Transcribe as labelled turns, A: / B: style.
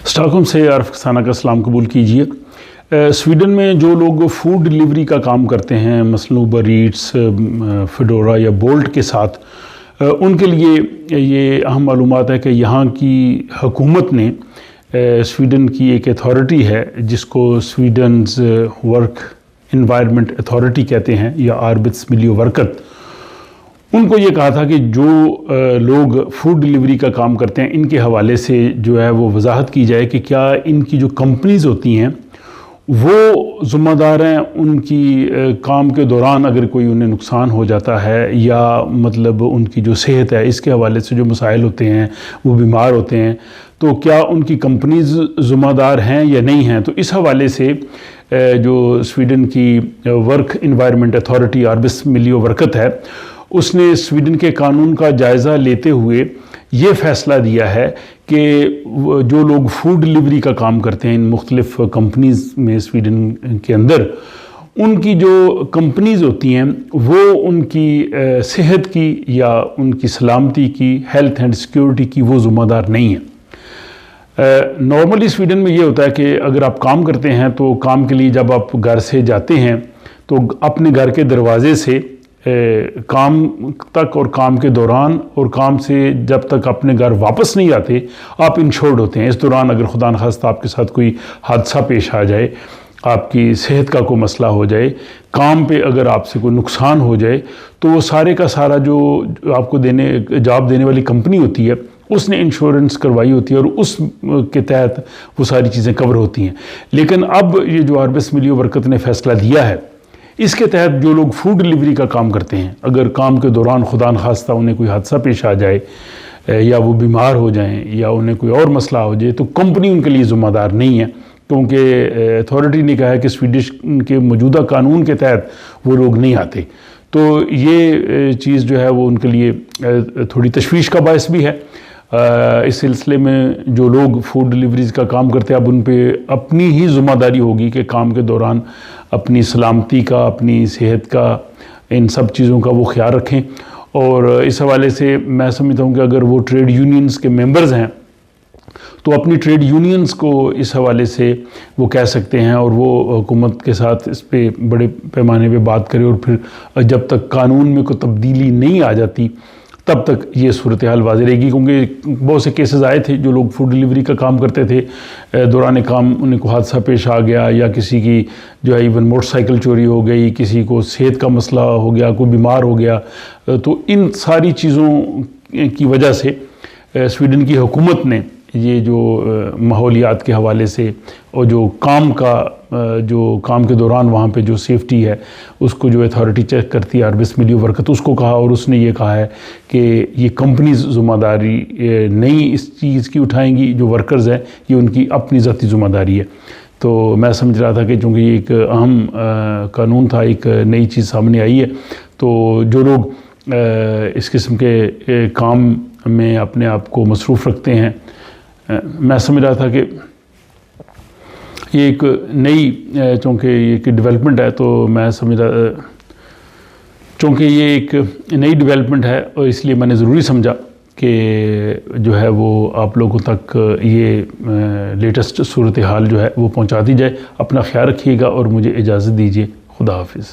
A: Stockholm से आरफ खसाना का सलाम कबूल कीजिए। स्वीडन में जो लोग फूड डिलीवरी का काम करते हैं, मसलन उबर ईट्स, फेडोरा या बोल्ट के साथ, उनके लिए ये अहम मालूमात है कि यहाँ की हुकूमत ने स्वीडन की एक अथॉरिटी है जिसको स्वीडन्स वर्क एनवायरनमेंट अथॉरिटी कहते हैं या आर्बिट्समिljøverket, उनको ये कहा था कि जो लोग फूड डिलीवरी का काम करते हैं इनके हवाले से जो है वो वजाहत की जाए कि क्या इनकी जो कंपनीज़ होती हैं वो ज़िम्मेदार हैं उनकी काम के दौरान अगर कोई उन्हें नुकसान हो जाता है या मतलब उनकी जो सेहत है इसके हवाले से जो मसाइल होते हैं, वो बीमार होते हैं, तो क्या उनकी कंपनीज़ ज़िम्मेदार हैं या नहीं हैं। तो इस हवाले से जो स्वीडन की वर्क एनवायरनमेंट अथॉरिटी आर्बिट्समिljøverket है, उसने स्वीडन के कानून का जायज़ा लेते हुए ये फ़ैसला दिया है कि जो लोग फूड डिलीवरी का काम करते हैं इन मुख्तलिफ़ कंपनीज़ में स्वीडन के अंदर, उनकी जो कंपनीज़ होती हैं वो उनकी सेहत की या उनकी सलामती की, हेल्थ एंड सिक्योरिटी की वो ज़िम्मेदार नहीं है। नॉर्मली स्वीडन में ये होता है कि अगर आप काम करते हैं तो काम के लिए जब आप घर से जाते हैं तो अपने घर के दरवाज़े से काम तक और काम के दौरान और काम से जब तक अपने घर वापस नहीं आते आप इंश्योर्ड होते हैं। इस दौरान अगर खुदा न खास्ता आपके साथ कोई हादसा पेश आ जाए, आपकी सेहत का कोई मसला हो जाए, काम पे अगर आपसे कोई नुकसान हो जाए, तो वो सारे का सारा जो आपको जॉब देने वाली कंपनी होती है उसने इंश्योरेंस करवाई होती है और उस के तहत वो सारी चीज़ें कवर होती हैं। लेकिन अब ये जो आर्बिट्समिljøverket ने फ़ैसला दिया है, इसके तहत जो लोग फूड डिलीवरी का काम करते हैं, अगर काम के दौरान खुदा न खास्ता उन्हें कोई हादसा पेश आ जाए या वो बीमार हो जाएं या उन्हें कोई और मसला हो जाए, तो कंपनी उनके लिए ज़िम्मेदार नहीं है, क्योंकि अथॉरिटी ने कहा है कि स्वीडिश के मौजूदा कानून के तहत वो लोग नहीं आते। तो ये चीज़ जो है वो उनके लिए थोड़ी तशवीश का बायस भी है। इस सिलसिले में जो लोग फूड डिलीवरीज़ का काम करते हैं अब उन पे अपनी ही ज़िम्मेदारी होगी कि काम के दौरान अपनी सलामती का, अपनी सेहत का, इन सब चीज़ों का वो ख्याल रखें। और इस हवाले से मैं समझता हूँ कि अगर वो ट्रेड यूनियंस के मेंबर्स हैं तो अपनी ट्रेड यूनियंस को इस हवाले से वो कह सकते हैं और वो हुकूमत के साथ इस पे बड़े पैमाने पे बात करें, और फिर जब तक कानून में कोई तब्दीली नहीं आ जाती तब तक ये सूरत हाल वाज़ेह रहेगी। क्योंकि बहुत से केसेस आए थे, जो लोग फूड डिलीवरी का काम करते थे, दौरान काम उन्हें को हादसा पेश आ गया या किसी की जो है इवन मोटरसाइकिल चोरी हो गई, किसी को सेहत का मसला हो गया, कोई बीमार हो गया, तो इन सारी चीज़ों की वजह से स्वीडन की हुकूमत ने ये जो माहौलियात के हवाले से और जो काम के दौरान वहाँ पे जो सेफ्टी है उसको जो अथॉरिटी चेक करती है आर्बिट्समिljøverket, उसको कहा, और उसने ये कहा है कि ये कंपनीज ज़िम्मेदारी नहीं इस चीज़ की उठाएंगी, जो वर्कर्स हैं ये उनकी अपनी ज़ाती ज़िम्मेदारी है। तो मैं समझ रहा था कि चूँकि ये एक अहम कानून था, एक नई चीज़ सामने आई है, तो जो लोग इस किस्म के काम में अपने आप को मसरूफ़ रखते हैं, मैं समझ रहा था कि ये एक नई, चूँकि ये एक डेवलपमेंट है, तो मैं समझ रहा चूँकि ये एक नई डेवलपमेंट है और इसलिए मैंने ज़रूरी समझा कि जो है वो आप लोगों तक ये लेटेस्ट सूरत हाल जो है वो पहुँचा दी जाए। अपना ख्याल रखिएगा और मुझे इजाज़त दीजिए। खुदा हाफिज़।